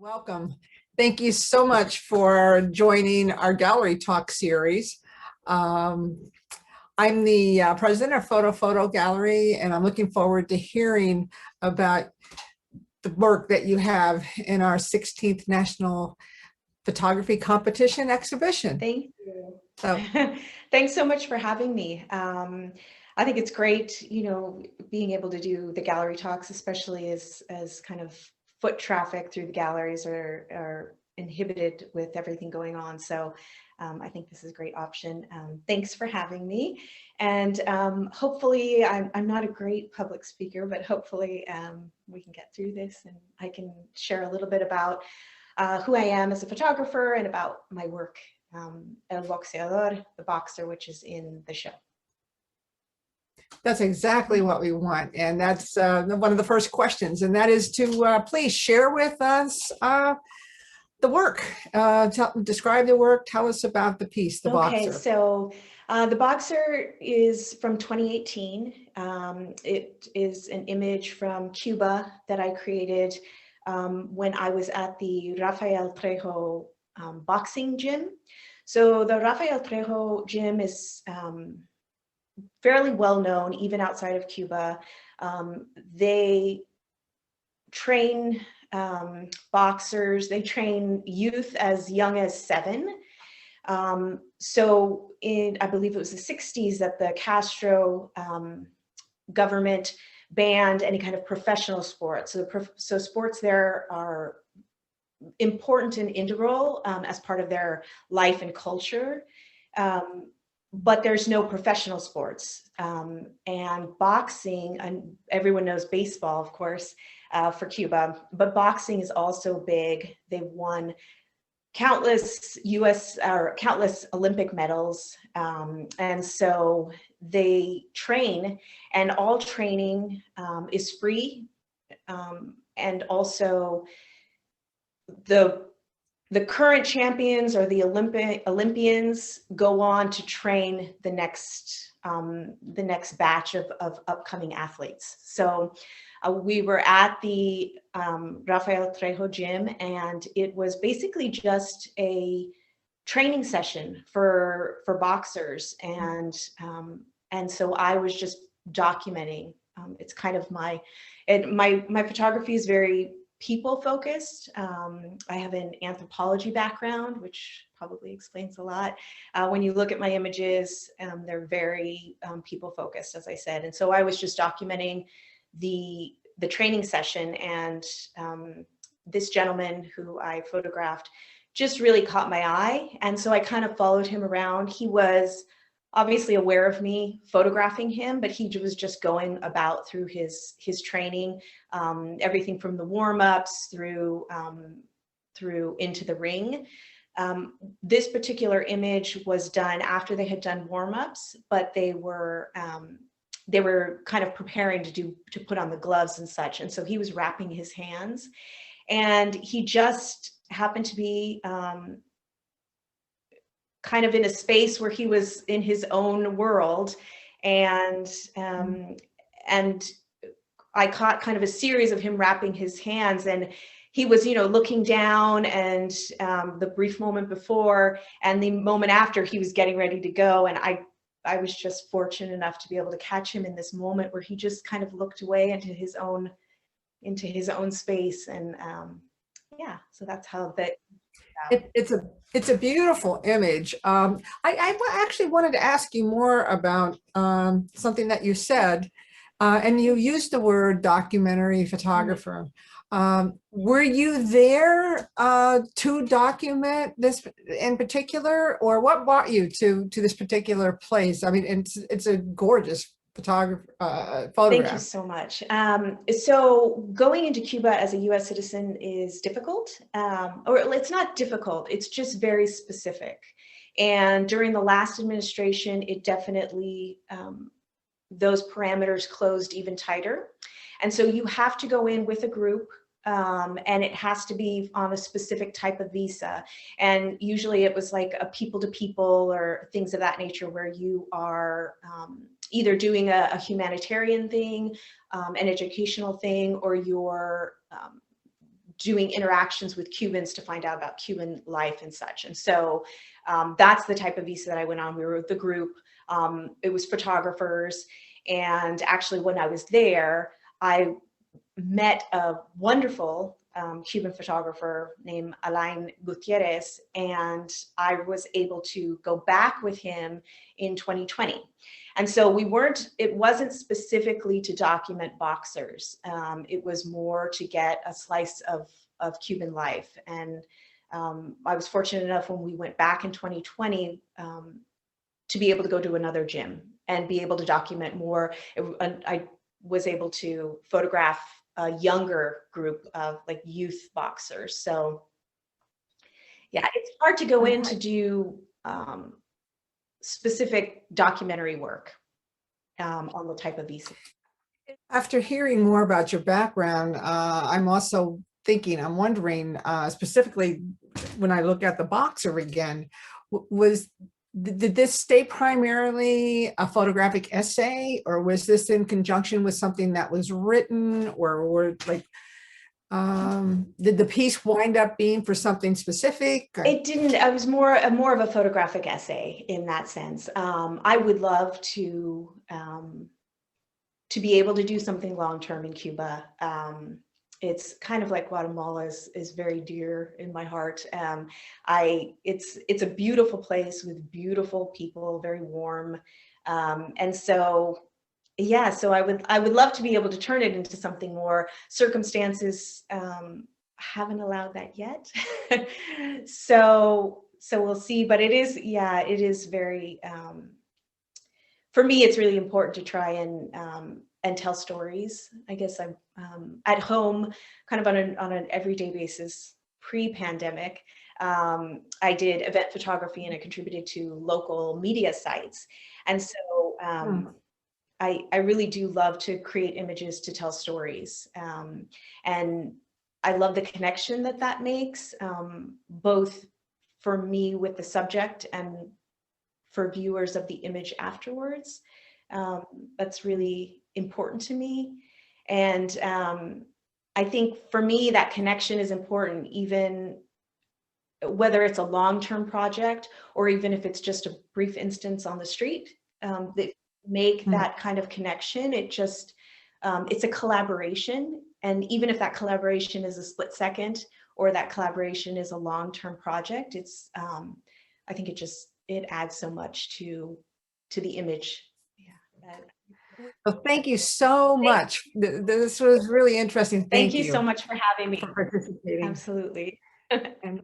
Welcome. Thank you so much for joining our gallery talk series. I'm the president of Fotofoto Gallery, and I'm looking forward to hearing about the work that you have in our 16th National Photography Competition exhibition. Thank you. So, thanks so much for having me. I think it's great, being able to do the gallery talks, especially as kind of foot traffic through the galleries are inhibited with everything going on. So I think this is a great option. Thanks for having me. And hopefully, I'm not a great public speaker, but hopefully we can get through this and I can share a little bit about who I am as a photographer and about my work El Boxeador, the boxer, which is in the show. that's exactly what we want. And that's one of the first questions. And that is to please share with us the work. Describe the work. Tell us about the piece, The Boxer. Okay, so The Boxer is from 2018. It is an image from Cuba that I created when I was at the Rafael Trejo boxing gym. So the Rafael Trejo gym is fairly well known even outside of Cuba. They train boxers, they train youth as young as 7. So I believe it was the 60s that the Castro government banned any kind of professional sports. So sports there are important and integral as part of their life and culture, but there's no professional sports. And boxing, and everyone knows baseball, of course, for Cuba, but boxing is also big. They've won countless countless Olympic medals. And so they train, and all training is free. And also the current champions or the Olympians go on to train the next batch of upcoming athletes. So we were at the Rafael Trejo gym, and it was basically just a training session for boxers, and so I was just documenting. It's kind of my photography is very people focused. I have an anthropology background, which probably explains a lot. When you look at my images, they're very people focused, as I said, and so I was just documenting the training session, and this gentleman who I photographed just really caught my eye, and so I kind of followed him around. He was obviously aware of me photographing him, but he was just going about through his training, everything from the warm-ups through into the ring. This particular image was done after they had done warm-ups, but they were kind of preparing to put on the gloves and such. And so he was wrapping his hands, and he just happened to be kind of in a space where he was in his own world. And I caught kind of a series of him wrapping his hands, and he was, looking down, and the brief moment before and the moment after, he was getting ready to go. And I was just fortunate enough to be able to catch him in this moment where he just kind of looked away into his own space. And yeah, so that's how that. It's a beautiful image. I actually wanted to ask you more about something that you said, and you used the word documentary photographer. Were you there to document this in particular, or what brought you to this particular place? I mean, it's a gorgeous photograph. Thank you so much. So going into Cuba as a U.S. citizen is difficult, or it's not difficult, it's just very specific. And during the last administration, it definitely, those parameters closed even tighter. And so you have to go in with a group, and it has to be on a specific type of visa. And usually it was like a people-to-people or things of that nature, where you are either doing a humanitarian thing, an educational thing, or you're doing interactions with Cubans to find out about Cuban life and such. And so that's the type of visa that I went on. We were with the group. It was photographers. And actually, when I was there, I met a wonderful Cuban photographer named Alain Gutierrez, and I was able to go back with him in 2020. And so it wasn't specifically to document boxers. It was more to get a slice of Cuban life. And I was fortunate enough when we went back in 2020 to be able to go to another gym and be able to document more. I was able to photograph a younger group of like youth boxers. So yeah, it's hard to go in to do specific documentary work on the type of visa. After hearing more about your background, I'm wondering, specifically when I look at the boxer again, did this stay primarily a photographic essay, or was this in conjunction with something that was written, or like, did the piece wind up being for something specific? It didn't. I was more of a photographic essay in that sense. I would love to be able to do something long-term in Cuba. It's kind of like Guatemala is very dear in my heart. It's a beautiful place with beautiful people, very warm. And so, yeah, so I would love to be able to turn it into something more. Circumstances haven't allowed that yet. So we'll see, but it is very, for me, it's really important to try and tell stories. I guess I'm at home, kind of on an everyday basis, pre-pandemic. I did event photography and I contributed to local media sites. And so I really do love to create images to tell stories. And I love the connection that makes, both for me with the subject and for viewers of the image afterwards. That's really important to me. And I think for me, that connection is important, even whether it's a long-term project or even if it's just a brief instance on the street, that make that kind of connection. It's a collaboration. And even if that collaboration is a split second or that collaboration is a long-term project, I think it adds so much to the image. Yeah. Well, thank you so much. This was really interesting. Thank you so much for having me. For participating. Absolutely. And